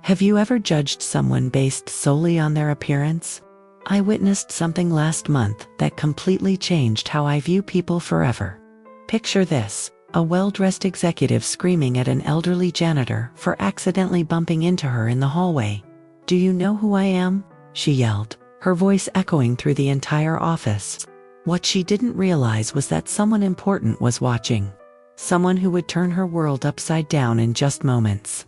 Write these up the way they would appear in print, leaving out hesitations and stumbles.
Have you ever judged someone based solely on their appearance? I witnessed something last month that completely changed how I view people forever. Picture this: a well-dressed executive screaming at an elderly janitor for accidentally bumping into her in the hallway. "Do you know who I am?" she yelled, her voice echoing through the entire office. What she didn't realize was that someone important was watching. Someone who would turn her world upside down in just moments.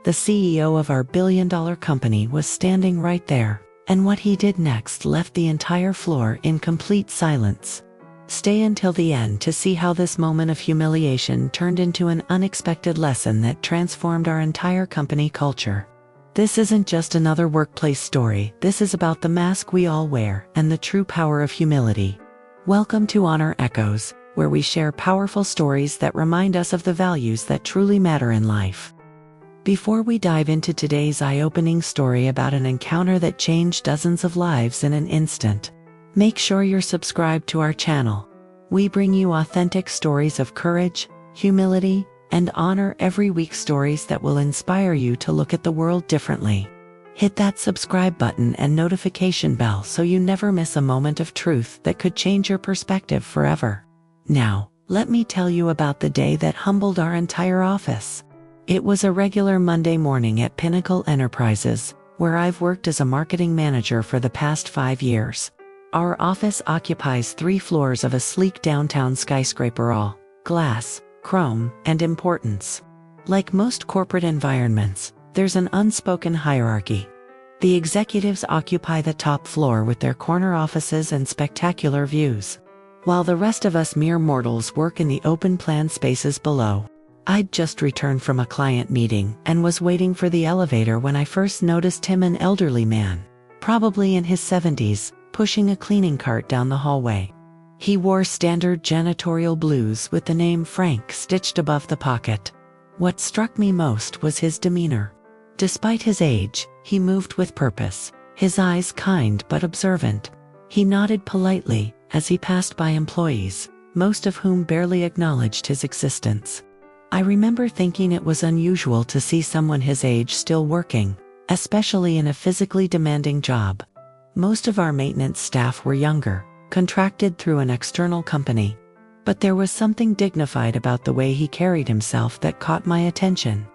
The CEO of our billion-dollar company was standing right there, and what he did next left the entire floor in complete silence. Stay until the end to see how this moment of humiliation turned into an unexpected lesson that transformed our entire company culture. This isn't just another workplace story. This is about the mask we all wear and the true power of humility. Welcome to Honor Echoes, where we share powerful stories that remind us of the values that truly matter in life. Before we dive into today's eye-opening story about an encounter that changed dozens of lives in an instant, make sure you're subscribed to our channel. We bring you authentic stories of courage, humility, and honor every week, stories that will inspire you to look at the world differently. Hit that subscribe button and notification bell so you never miss a moment of truth that could change your perspective forever. Now, let me tell you about the day that humbled our entire office. It was a regular Monday morning at Pinnacle Enterprises, where I've worked as a marketing manager for the past 5 years. Our office occupies 3 floors of a sleek downtown skyscraper, all glass, chrome, and importance. Like most corporate environments, there's an unspoken hierarchy. The executives occupy the top floor with their corner offices and spectacular views, while the rest of us mere mortals work in the open-plan spaces below. I'd just returned from a client meeting and was waiting for the elevator when I first noticed him, an elderly man, probably in his 70s, pushing a cleaning cart down the hallway. He wore standard janitorial blues with the name Frank stitched above the pocket. What struck me most was his demeanor. Despite his age, he moved with purpose, his eyes kind but observant. He nodded politely as he passed by employees, most of whom barely acknowledged his existence. I remember thinking it was unusual to see someone his age still working, especially in a physically demanding job. Most of our maintenance staff were younger, contracted through an external company. But there was something dignified about the way he carried himself that caught my attention.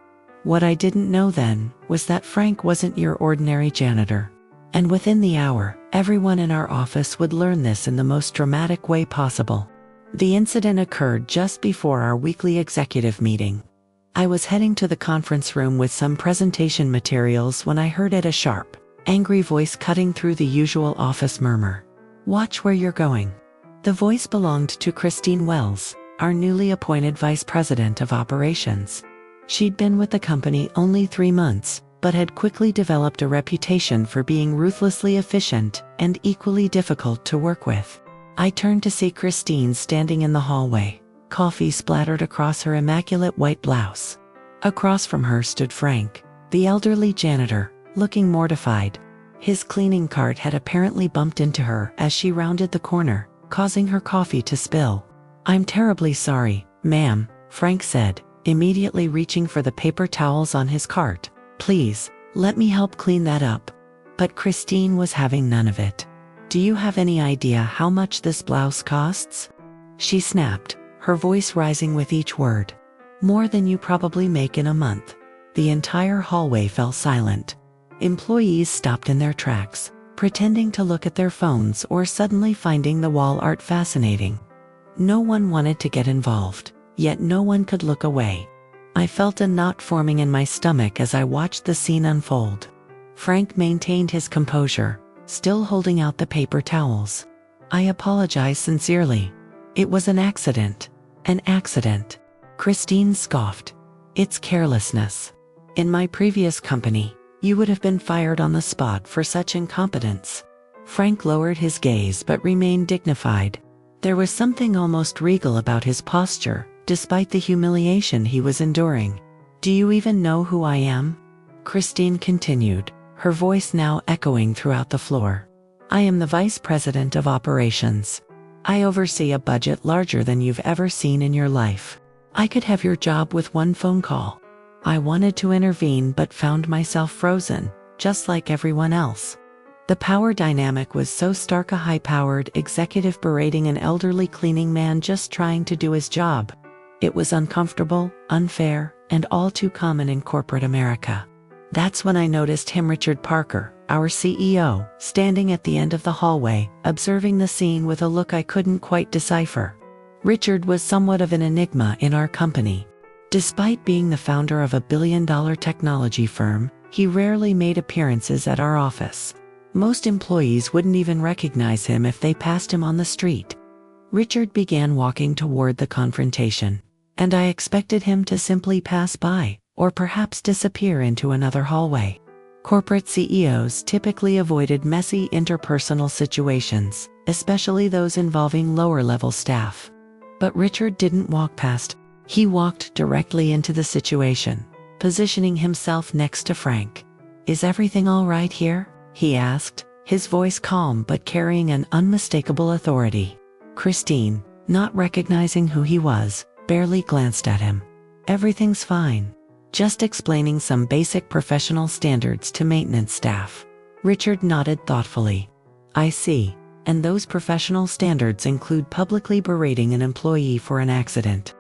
What I didn't know then was that Frank wasn't your ordinary janitor. And within the hour, everyone in our office would learn this in the most dramatic way possible. The incident occurred just before our weekly executive meeting. I was heading to the conference room with some presentation materials when I heard a sharp, angry voice cutting through the usual office murmur. "Watch where you're going." The voice belonged to Christine Wells, our newly appointed Vice President of Operations. She'd been with the company only 3 months, but had quickly developed a reputation for being ruthlessly efficient and equally difficult to work with. I turned to see Christine standing in the hallway, coffee splattered across her immaculate white blouse. Across from her stood Frank, the elderly janitor, looking mortified. His cleaning cart had apparently bumped into her as she rounded the corner, causing her coffee to spill. "I'm terribly sorry, ma'am," Frank said, immediately reaching for the paper towels on his cart. "Please, let me help clean that up." But Christine was having none of it. "Do you have any idea how much this blouse costs?" she snapped, her voice rising with each word. "More than you probably make in a month." The entire hallway fell silent. Employees stopped in their tracks, pretending to look at their phones or suddenly finding the wall art fascinating. No one wanted to get involved, yet no one could look away. I felt a knot forming in my stomach as I watched the scene unfold. Frank maintained his composure, still holding out the paper towels. "I apologize sincerely. It was an accident." "An accident?" Christine scoffed. "It's carelessness. In my previous company, you would have been fired on the spot for such incompetence." Frank lowered his gaze but remained dignified. There was something almost regal about his posture, despite the humiliation he was enduring. "Do you even know who I am?" Christine continued, her voice now echoing throughout the floor. "I am the Vice President of Operations. I oversee a budget larger than you've ever seen in your life. I could have your job with one phone call." I wanted to intervene but found myself frozen, just like everyone else. The power dynamic was so stark, a high-powered executive berating an elderly cleaning man just trying to do his job. It was uncomfortable, unfair, and all too common in corporate America. That's when I noticed him, Richard Parker, our CEO, standing at the end of the hallway, observing the scene with a look I couldn't quite decipher. Richard was somewhat of an enigma in our company. Despite being the founder of a billion-dollar technology firm, he rarely made appearances at our office. Most employees wouldn't even recognize him if they passed him on the street. Richard began walking toward the confrontation, and I expected him to simply pass by, or perhaps disappear into another hallway. Corporate CEOs typically avoided messy interpersonal situations, especially those involving lower-level staff. But Richard didn't walk past. He walked directly into the situation, positioning himself next to Frank. "Is everything all right here?" he asked, his voice calm but carrying an unmistakable authority. Christine, not recognizing who he was, barely glanced at him. "Everything's fine. Just explaining some basic professional standards to maintenance staff." Richard nodded thoughtfully. "I see. And those professional standards include publicly berating an employee for an accident."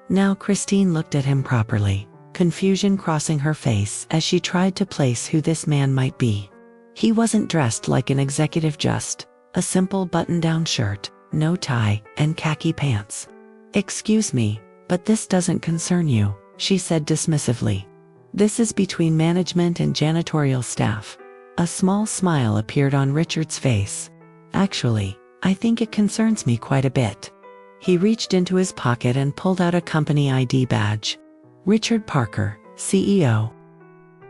Now Christine looked at him properly, confusion crossing her face as she tried to place who this man might be. He wasn't dressed like an executive, just a simple button-down shirt, no tie, and khaki pants. "Excuse me, but this doesn't concern you," she said dismissively. "This is between management and janitorial staff." A small smile appeared on Richard's face. "Actually, I think it concerns me quite a bit." He reached into his pocket and pulled out a company ID badge. "Richard Parker, CEO."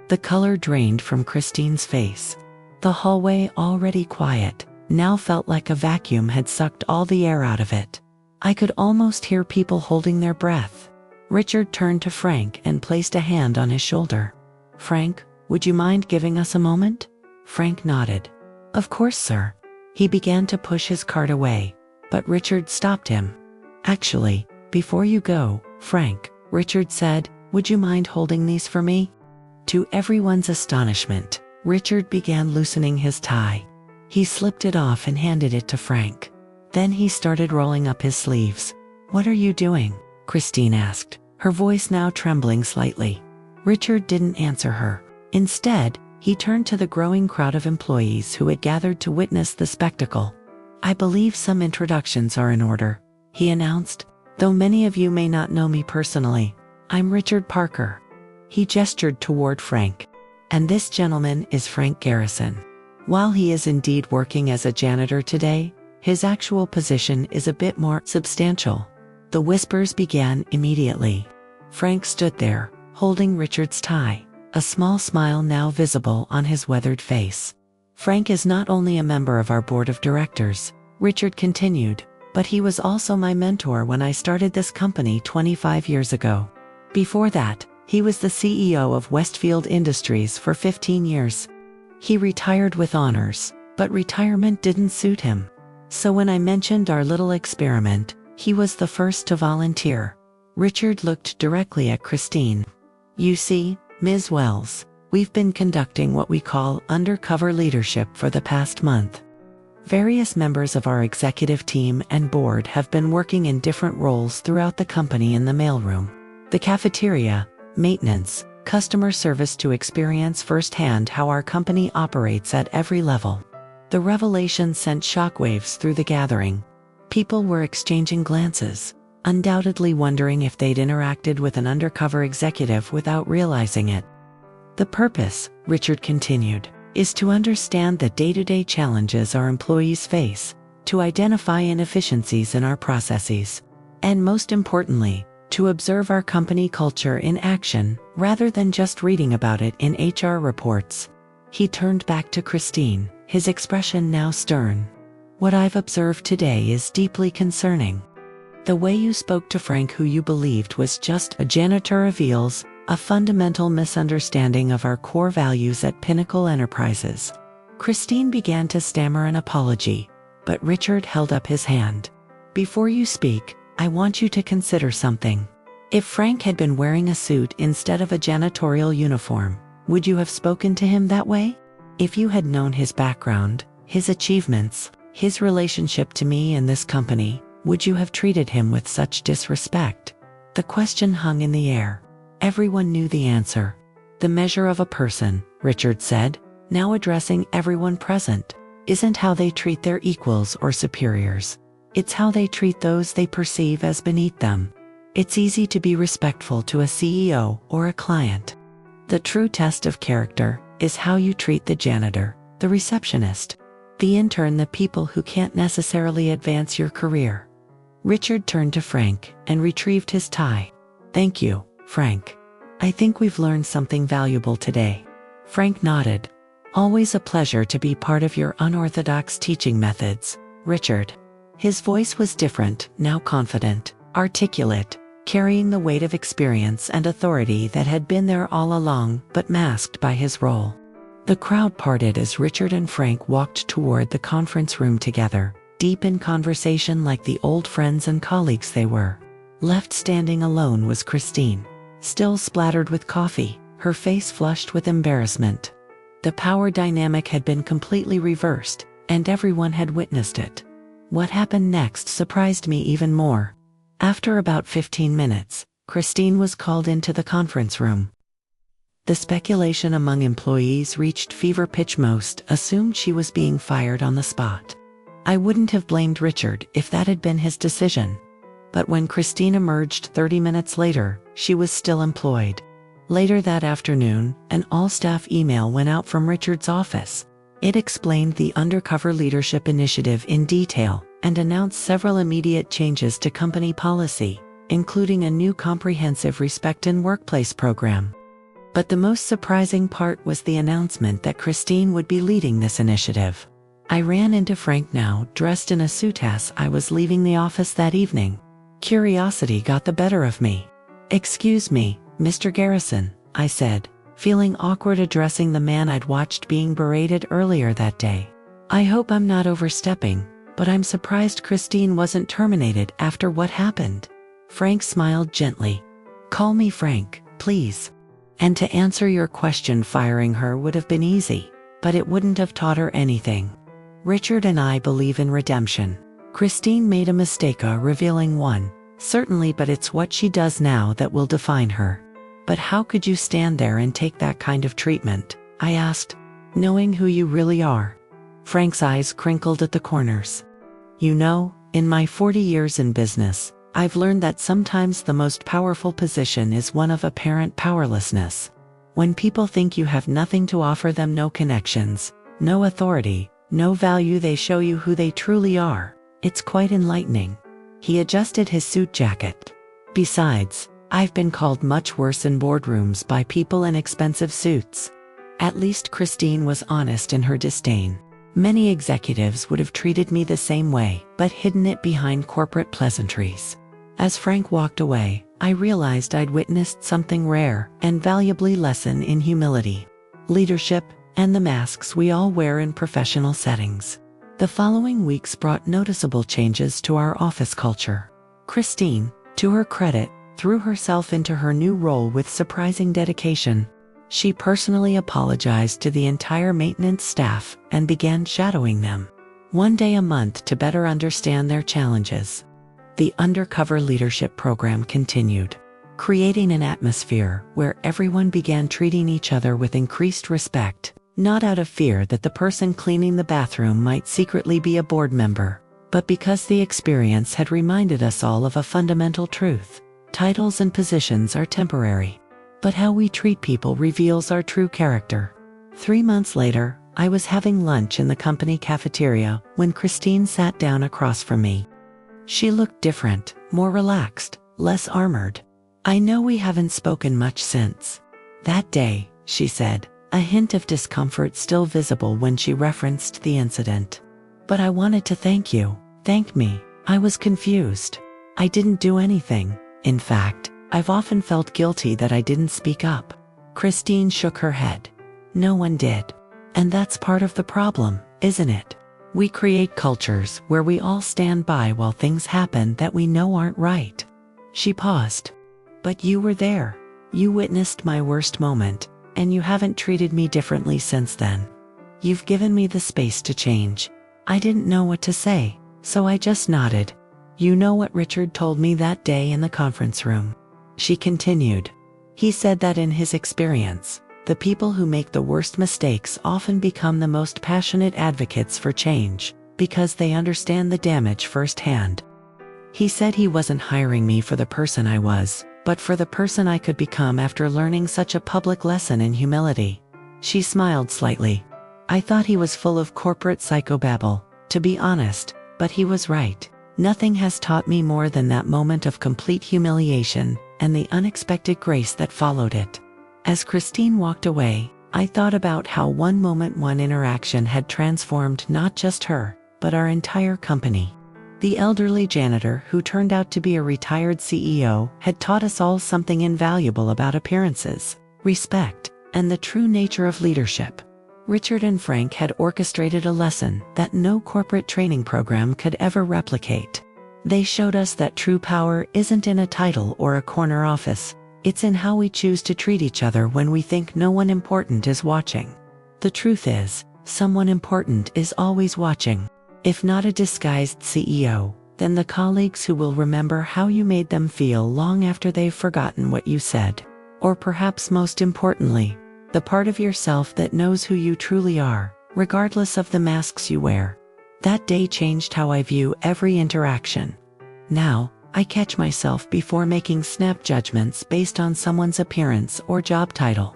The color drained from Christine's face. The hallway, already quiet, now felt like a vacuum had sucked all the air out of it. I could almost hear people holding their breath. Richard turned to Frank and placed a hand on his shoulder. "Frank, would you mind giving us a moment?" Frank nodded. "Of course, sir." He began to push his cart away, but Richard stopped him. "Actually, before you go, Frank," Richard said, "would you mind holding these for me?" To everyone's astonishment, Richard began loosening his tie. He slipped it off and handed it to Frank. Then he started rolling up his sleeves. "What are you doing?" Christine asked, her voice now trembling slightly. Richard didn't answer her. Instead, he turned to the growing crowd of employees who had gathered to witness the spectacle. "I believe some introductions are in order," he announced. "Though many of you may not know me personally, I'm Richard Parker." He gestured toward Frank. "And this gentleman is Frank Garrison. While he is indeed working as a janitor today, his actual position is a bit more substantial." The whispers began immediately. Frank stood there, holding Richard's tie, a small smile now visible on his weathered face. "Frank is not only a member of our board of directors," Richard continued, "but he was also my mentor when I started this company 25 years ago. Before that, he was the CEO of Westfield Industries for 15 years. He retired with honors, but retirement didn't suit him. So when I mentioned our little experiment, he was the first to volunteer." Richard looked directly at Christine. "You see, Ms. Wells, we've been conducting what we call undercover leadership for the past month. Various members of our executive team and board have been working in different roles throughout the company, in the mailroom, the cafeteria, maintenance, customer service, to experience firsthand how our company operates at every level." The revelation sent shockwaves through the gathering. People were exchanging glances, undoubtedly wondering if they'd interacted with an undercover executive without realizing it. "The purpose," Richard continued, "is to understand the day-to-day challenges our employees face, to identify inefficiencies in our processes, and most importantly, to observe our company culture in action, rather than just reading about it in HR reports." He turned back to Christine, his expression now stern. "What I've observed today is deeply concerning. The way you spoke to Frank, who you believed was just a janitor, reveals a fundamental misunderstanding of our core values at Pinnacle Enterprises." Christine began to stammer an apology, but Richard held up his hand. "Before you speak, I want you to consider something. If Frank had been wearing a suit instead of a janitorial uniform, would you have spoken to him that way? If you had known his background, his achievements, his relationship to me and this company, would you have treated him with such disrespect? The question hung in the air. Everyone knew the answer. The measure of a person, Richard said, now addressing everyone present, isn't how they treat their equals or superiors. It's how they treat those they perceive as beneath them. It's easy to be respectful to a CEO or a client. The true test of character is how you treat the janitor, the receptionist, the intern, the people who can't necessarily advance your career. Richard turned to Frank and retrieved his tie. Thank you, Frank. I think we've learned something valuable today. Frank nodded. Always a pleasure to be part of your unorthodox teaching methods, Richard. His voice was different, now confident, articulate, carrying the weight of experience and authority that had been there all along but masked by his role. The crowd parted as Richard and Frank walked toward the conference room together, deep in conversation like the old friends and colleagues they were. Left standing alone was Christine, still splattered with coffee, her face flushed with embarrassment. The power dynamic had been completely reversed, and everyone had witnessed it. What happened next surprised me even more. After about 15 minutes, Christine was called into the conference room. The speculation among employees reached fever pitch. Most assumed she was being fired on the spot. I wouldn't have blamed Richard if that had been his decision. But when Christine emerged 30 minutes later, she was still employed. Later that afternoon, an all-staff email went out from Richard's office. It explained the undercover leadership initiative in detail and announced several immediate changes to company policy, including a new comprehensive respect in workplace program. But the most surprising part was the announcement that Christine would be leading this initiative. I ran into Frank, now dressed in a suit, as I was leaving the office that evening. Curiosity got the better of me. "Excuse me, Mr. Garrison," I said, feeling awkward addressing the man I'd watched being berated earlier that day. "I hope I'm not overstepping, but I'm surprised Christine wasn't terminated after what happened." Frank smiled gently. "Call me Frank, please. And to answer your question, firing her would have been easy, but it wouldn't have taught her anything. Richard and I believe in redemption. Christine made a mistake, a revealing one, certainly, but it's what she does now that will define her." "But how could you stand there and take that kind of treatment?" I asked, "knowing who you really are." Frank's eyes crinkled at the corners. "You know, in my 40 years in business, I've learned that sometimes the most powerful position is one of apparent powerlessness. When people think you have nothing to offer them, no connections, no authority, no value, they show you who they truly are. It's quite enlightening." He adjusted his suit jacket. "Besides, I've been called much worse in boardrooms by people in expensive suits." At least Christine was honest in her disdain. Many executives would have treated me the same way, but hidden it behind corporate pleasantries. As Frank walked away, I realized I'd witnessed something rare and valuably lesson in humility, leadership, and the masks we all wear in professional settings. The following weeks brought noticeable changes to our office culture. Christine, to her credit, threw herself into her new role with surprising dedication. She personally apologized to the entire maintenance staff and began shadowing them, one day a month, to better understand their challenges. The undercover leadership program continued, creating an atmosphere where everyone began treating each other with increased respect, not out of fear that the person cleaning the bathroom might secretly be a board member, but because the experience had reminded us all of a fundamental truth: titles and positions are temporary, but how we treat people reveals our true character. 3 months later, I was having lunch in the company cafeteria when Christine sat down across from me. She looked different, more relaxed, less armored. "I know we haven't spoken much since that day," she said, a hint of discomfort still visible when she referenced the incident. "But I wanted to thank you." "Thank me?" I was confused. "I didn't do anything. In fact, I've often felt guilty that I didn't speak up." Christine shook her head. "No one did. And that's part of the problem, isn't it? We create cultures where we all stand by while things happen that we know aren't right." She paused. But you were there. You witnessed my worst moment, and you haven't treated me differently since then. You've given me the space to change. I didn't know what to say, so I just nodded. You know what Richard told me that day in the conference room? She continued. He said that in his experience, the people who make the worst mistakes often become the most passionate advocates for change, because they understand the damage firsthand. He said he wasn't hiring me for the person I was, but for the person I could become after learning such a public lesson in humility. She smiled slightly. I thought he was full of corporate psychobabble, to be honest, but he was right. Nothing has taught me more than that moment of complete humiliation and the unexpected grace that followed it. As Christine walked away, I thought about how one moment, one interaction had transformed not just her, but our entire company. The elderly janitor, who turned out to be a retired CEO, had taught us all something invaluable about appearances, respect, and the true nature of leadership. Richard and Frank had orchestrated a lesson that no corporate training program could ever replicate. They showed us that true power isn't in a title or a corner office. It's in how we choose to treat each other when we think no one important is watching. The truth is, someone important is always watching. If not a disguised CEO, then the colleagues who will remember how you made them feel long after they've forgotten what you said. Or perhaps most importantly, the part of yourself that knows who you truly are, regardless of the masks you wear. That day changed how I view every interaction. Now, I catch myself before making snap judgments based on someone's appearance or job title.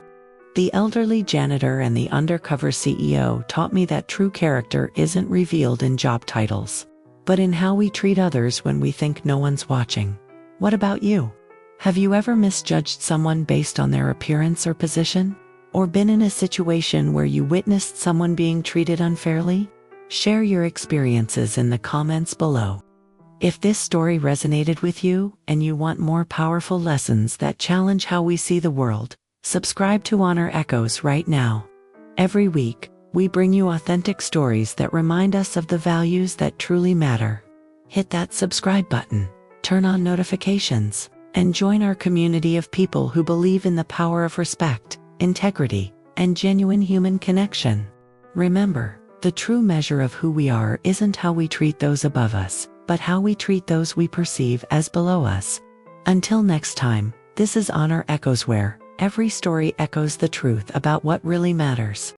The elderly janitor and the undercover CEO taught me that true character isn't revealed in job titles, but in how we treat others when we think no one's watching. What about you? Have you ever misjudged someone based on their appearance or position? Or been in a situation where you witnessed someone being treated unfairly? Share your experiences in the comments below. If this story resonated with you and you want more powerful lessons that challenge how we see the world, subscribe to Honor Echoes right now. Every week, we bring you authentic stories that remind us of the values that truly matter. Hit that subscribe button, turn on notifications, and join our community of people who believe in the power of respect, integrity, and genuine human connection. Remember, the true measure of who we are isn't how we treat those above us, but how we treat those we perceive as below us. Until next time, this is Honor Echoes, where every story echoes the truth about what really matters.